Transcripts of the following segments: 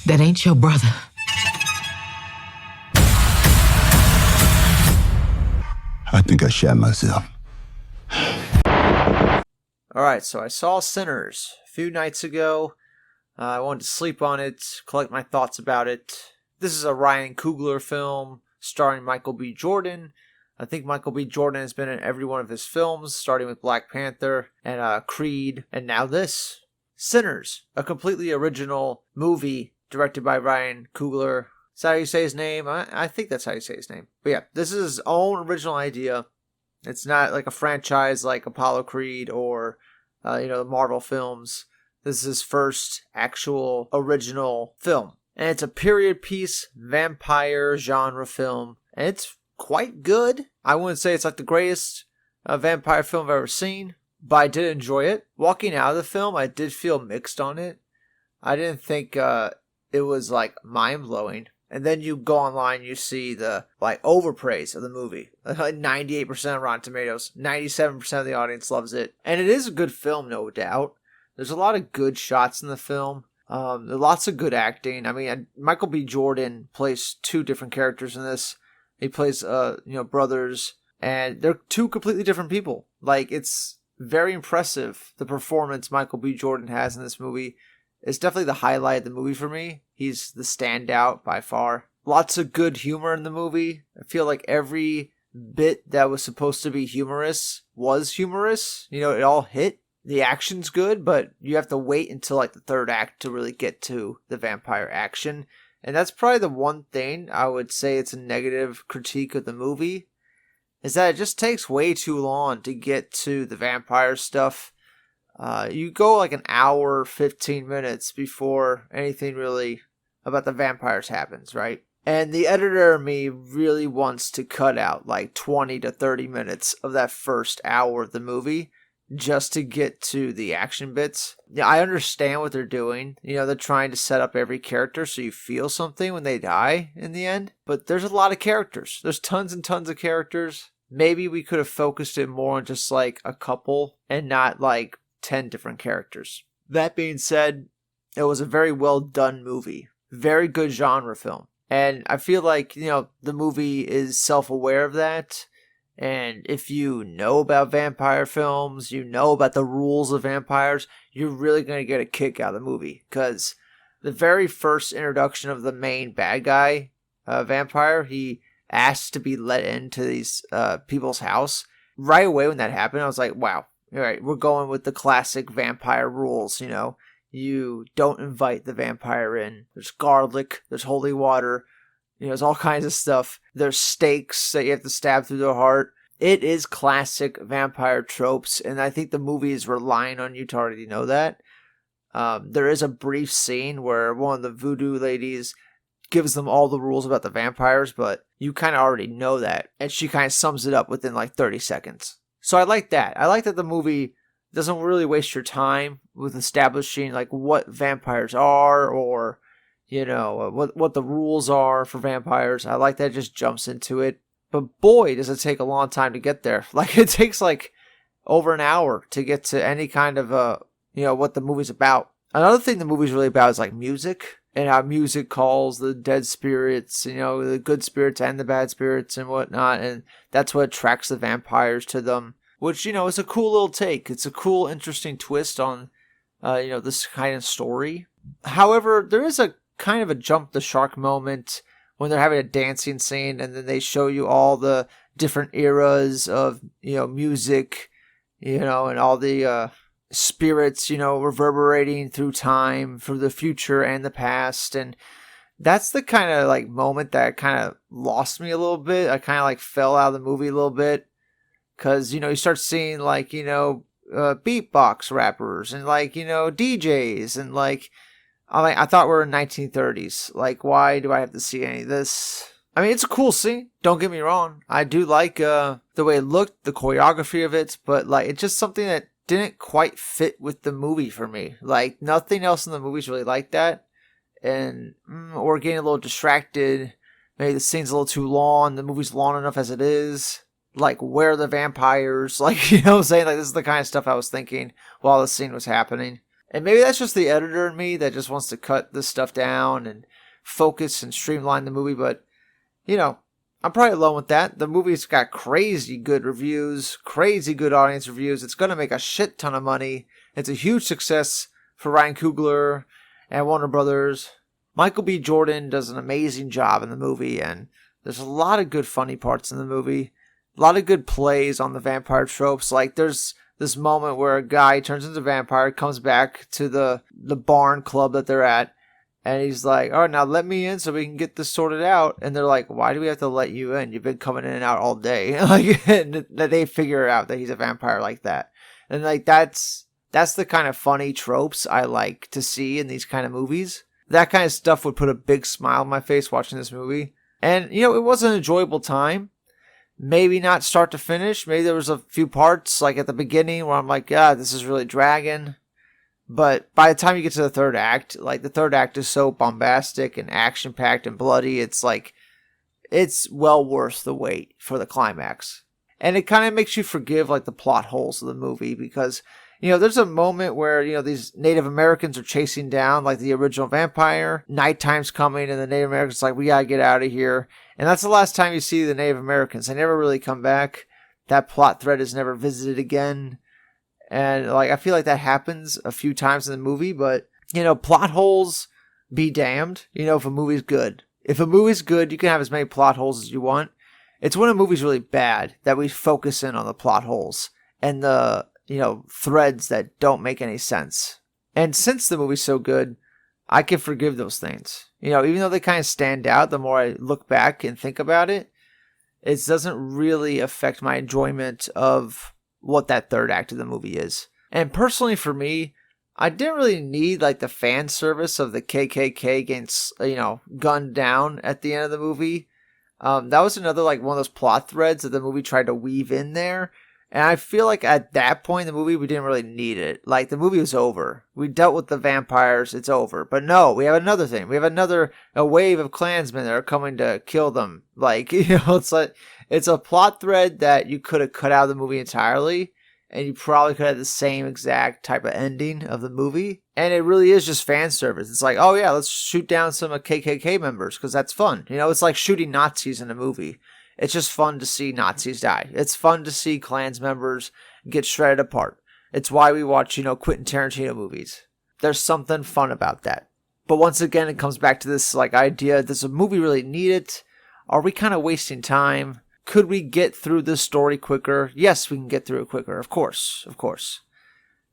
That ain't your brother. I think I shat myself. Alright, so I saw Sinners a few nights ago. I wanted to sleep on it, collect my thoughts about it. This is a Ryan Coogler film starring Michael B. Jordan. I think Michael B. Jordan has been in every one of his films, starting with Black Panther and Creed, and now this. Sinners, a completely original movie directed by Ryan Coogler. Is that how you say his name? I think that's how you say his name. But yeah, this is his own original idea. It's not like a franchise like Apollo Creed or, the Marvel films. This is his first actual original film. And it's a period piece vampire genre film. And it's quite good. I wouldn't say it's like the greatest vampire film I've ever seen, but I did enjoy it. Walking out of the film, I did feel mixed on it. I didn't think it was like mind-blowing. And then you go online, you see the overpraise of the movie. Like 98% Rotten Tomatoes, 97% of the audience loves it. And it is a good film, no doubt. There's a lot of good shots in the film. There's lots of good acting. I mean, Michael B. Jordan plays two different characters in this. He plays, brothers, and they're two completely different people. Like, it's very impressive, the performance Michael B. Jordan has in this movie. It's definitely the highlight of the movie for me. He's the standout by far. Lots of good humor in the movie. I feel like every bit that was supposed to be humorous was humorous. It all hit. The action's good, but you have to wait until the third act to really get to the vampire action. And that's probably the one thing I would say it's a negative critique of the movie, is that it just takes way too long to get to the vampire stuff. You go an hour, 15 minutes before anything really about the vampires happens, right? And the editor of me really wants to cut out 20 to 30 minutes of that first hour of the movie just to get to the action bits. Yeah, I understand what they're doing. They're trying to set up every character so you feel something when they die in the end. But there's a lot of characters. There's tons and tons of characters. Maybe we could have focused it more on just a couple and not 10 different characters. That being said, it was a very well done movie. Very good genre film. And I feel like, the movie is self-aware of that. And if you know about vampire films, you know about the rules of vampires, you're really going to get a kick out of the movie. Because the very first introduction of the main bad guy, vampire, he asked to be let into these people's house. Right away when that happened, I was like, wow, all right, we're going with the classic vampire rules, You don't invite the vampire in. There's garlic, there's holy water. There's all kinds of stuff. There's stakes that you have to stab through the heart. It is classic vampire tropes, and I think the movie is relying on you to already know that. There is a brief scene where one of the voodoo ladies gives them all the rules about the vampires, but you kind of already know that, and she kind of sums it up within 30 seconds. So I like that. I like that the movie doesn't really waste your time with establishing what vampires are or what the rules are for vampires. I like that it just jumps into it. But boy, does it take a long time to get there. It takes over an hour to get to any kind of what the movie's about. Another thing the movie's really about is music and how music calls the dead spirits, the good spirits and the bad spirits and whatnot. And that's what attracts the vampires to them, which, is a cool little take. It's a cool, interesting twist on, this kind of story. However, there is a kind of a jump the shark moment when they're having a dancing scene and then they show you all the different eras of, music, and all the spirits, reverberating through time for the future and the past. And that's the kind of moment that kind of lost me a little bit. I kind of fell out of the movie a little bit because, you start seeing beatbox rappers and DJs and I thought we were in 1930s. Why do I have to see any of this? I mean, it's a cool scene. Don't get me wrong. I do like the way it looked, the choreography of it, but it's just something that didn't quite fit with the movie for me. Nothing else in the movie's really like that. And we're getting a little distracted. Maybe the scene's a little too long. The movie's long enough as it is. Where are the vampires? What I'm saying? This is the kind of stuff I was thinking while the scene was happening. And maybe that's just the editor in me that just wants to cut this stuff down and focus and streamline the movie. But, I'm probably alone with that. The movie's got crazy good reviews, crazy good audience reviews. It's going to make a shit ton of money. It's a huge success for Ryan Coogler and Warner Brothers. Michael B. Jordan does an amazing job in the movie, and there's a lot of good funny parts in the movie. A lot of good plays on the vampire tropes. Like, there's this moment where a guy turns into a vampire, comes back to the barn club that they're at, and he's like, all right, now let me in so we can get this sorted out. And they're like, why do we have to let you in? You've been coming in and out all day. And they figure out that he's a vampire like that. And like, that's the kind of funny tropes I like to see in these kind of movies. That kind of stuff would put a big smile on my face watching this movie. And, it was an enjoyable time. Maybe not start to finish. Maybe there was a few parts, like at the beginning, where I'm like, yeah, this is really dragging. But by the time you get to the third act, like the third act is so bombastic and action-packed and bloody, it's like, it's well worth the wait for the climax. And it kind of makes you forgive like the plot holes of the movie because, there's a moment where, these Native Americans are chasing down like the original vampire. Nighttime's coming and the Native Americans like, we gotta get out of here. And that's the last time you see the Native Americans. They never really come back. That plot thread is never visited again. And like, I feel like that happens a few times in the movie, but plot holes be damned, if a movie's good. If a movie's good, you can have as many plot holes as you want. It's when a movie's really bad that we focus in on the plot holes and the, threads that don't make any sense. And since the movie's so good, I can forgive those things. Even though they kind of stand out, the more I look back and think about it, it doesn't really affect my enjoyment of what that third act of the movie is. And personally for me, I didn't really need like the fan service of the KKK getting, gunned down at the end of the movie. That was another like one of those plot threads that the movie tried to weave in there. And I feel like at that point in the movie, we didn't really need it. Like, the movie was over. We dealt with the vampires. It's over. But no, we have another thing. We have a wave of Klansmen that are coming to kill them. Like, it's like, it's a plot thread that you could have cut out of the movie entirely. And you probably could have the same exact type of ending of the movie. And it really is just fan service. It's like, oh yeah, let's shoot down some KKK members because that's fun. It's like shooting Nazis in a movie. It's just fun to see Nazis die. It's fun to see Klans members get shredded apart. It's why we watch, Quentin Tarantino movies. There's something fun about that. But once again, it comes back to this like idea, does a movie really need it? Are we kind of wasting time? Could we get through this story quicker? Yes, we can get through it quicker. Of course.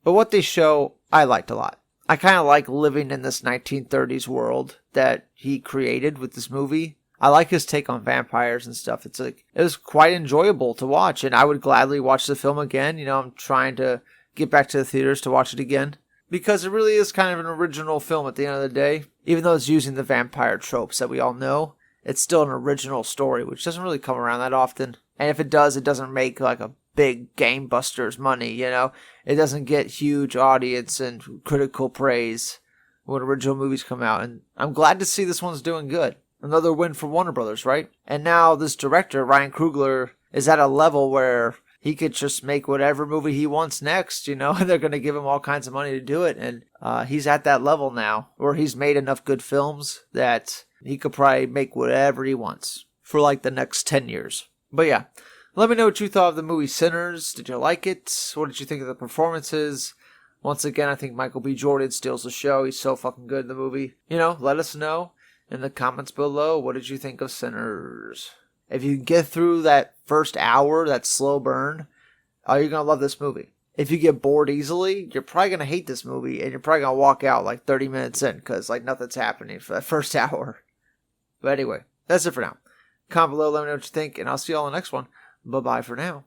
But what they show, I liked a lot. I kind of like living in this 1930s world that he created with this movie. I like his take on vampires and stuff. It's like, it was quite enjoyable to watch, and I would gladly watch the film again. I'm trying to get back to the theaters to watch it again because it really is kind of an original film at the end of the day. Even though it's using the vampire tropes that we all know, it's still an original story, which doesn't really come around that often. And if it does, it doesn't make like a big gangbusters money, It doesn't get huge audience and critical praise when original movies come out. And I'm glad to see this one's doing good. Another win for Warner Brothers, right? And now this director, Ryan Coogler, is at a level where he could just make whatever movie he wants next, and they're going to give him all kinds of money to do it. And he's at that level now where he's made enough good films that he could probably make whatever he wants for like the next 10 years. But yeah, let me know what you thought of the movie Sinners. Did you like it? What did you think of the performances? Once again, I think Michael B. Jordan steals the show. He's so fucking good in the movie. Let us know in the comments below, what did you think of Sinners? If you get through that first hour, that slow burn, you're going to love this movie. If you get bored easily, you're probably going to hate this movie, and you're probably going to walk out like 30 minutes in, because like nothing's happening for that first hour. But anyway, that's it for now. Comment below, let me know what you think, and I'll see you all in the next one. Bye-bye for now.